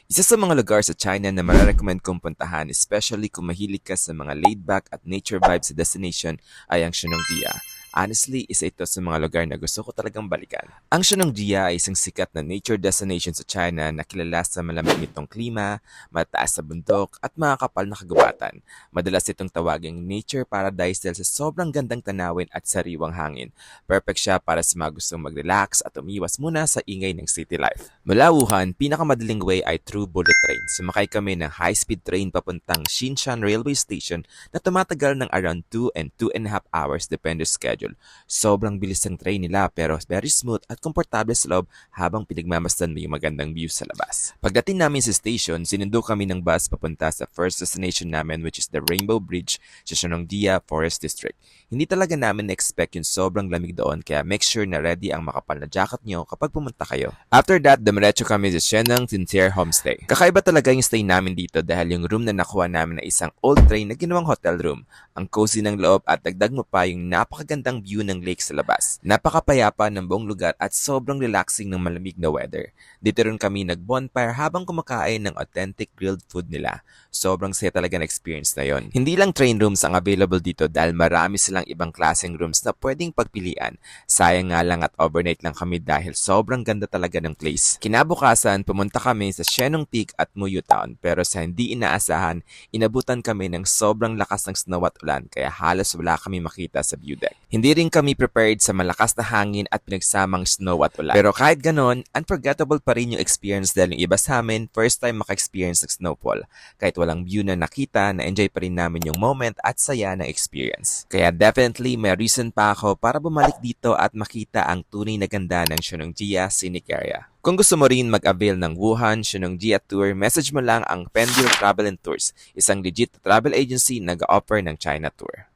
Isa sa mga lugar sa China na mararecommend kong puntahan, especially kung mahilig ka sa mga laid-back at nature vibes sa destination, ay ang Shunongjia. Honestly, isa ito sa mga lugar na gusto ko talagang balikan. Ang Shunongjia ay isang sikat na nature destination sa China na kilala sa malamig nitong klima, mataas sa bundok, at mga kapal na kagubatan. Madalas itong tawaging nature paradise dahil sa sobrang gandang tanawin at sariwang hangin. Perfect siya para sa mga gustong mag-relax at umiwas muna sa ingay ng city life. Mula Wuhan, pinakamadaling way ay through bullet train. Sumakay kami ng high-speed train papuntang Xinshan Railway Station na tumatagal ng around 2 and 2.5 hours depende sa schedule. Sobrang bilis ng train nila pero very smooth at komportable sa loob habang pinagmamasdan mo yung magandang view sa labas. Pagdating namin sa station, sinundo kami ng bus papunta sa first destination namin which is the Rainbow Bridge sa Shunongjia Forest District. Hindi talaga namin na-expect yung sobrang lamig doon kaya make sure na ready ang makapal na jacket nyo kapag pumunta kayo. After that, dumiretso kami sa Sheneng Tintier Homestay. Kakaiba talaga yung stay namin dito dahil yung room na nakuha namin ay isang old train na ginawang hotel room. Ang cozy ng loob at dagdag mo pa yung napakagandang view ng lake sa labas. Napakapayapa ng buong lugar at sobrang relaxing ng malamig na weather. Dito rin kami nag-bonfire habang kumakain ng authentic grilled food nila. Sobrang saya talaga na experience na yon. Hindi lang train rooms ang available dito dahil marami silang ibang klaseng rooms na pwedeng pagpilian. Sayang nga lang at overnight lang kami dahil sobrang ganda talaga ng place. Kinabukasan, pumunta kami sa Shenong Peak at Muyu Town pero sa hindi inaasahan, inabutan kami ng sobrang lakas ng snow at ulan kaya halos wala kami makita sa view deck. Hindi rin kami prepared sa malakas na hangin at pinagsamang snow at ulan. Pero kahit ganon, unforgettable pa rin yung experience dahil yung iba sa amin, first time maka-experience ng snowfall. Kahit walang view na nakita, na-enjoy pa rin namin yung moment at saya ng experience. Kaya definitely may reason pa ako para bumalik dito at makita ang tunay na ganda ng Shunongjia Scenic Area. Kung gusto mo rin mag-avail ng Wuhan Shunongjia Tour, message mo lang ang Pendil Travel and Tours, isang legit travel agency na nag-offer ng China Tour.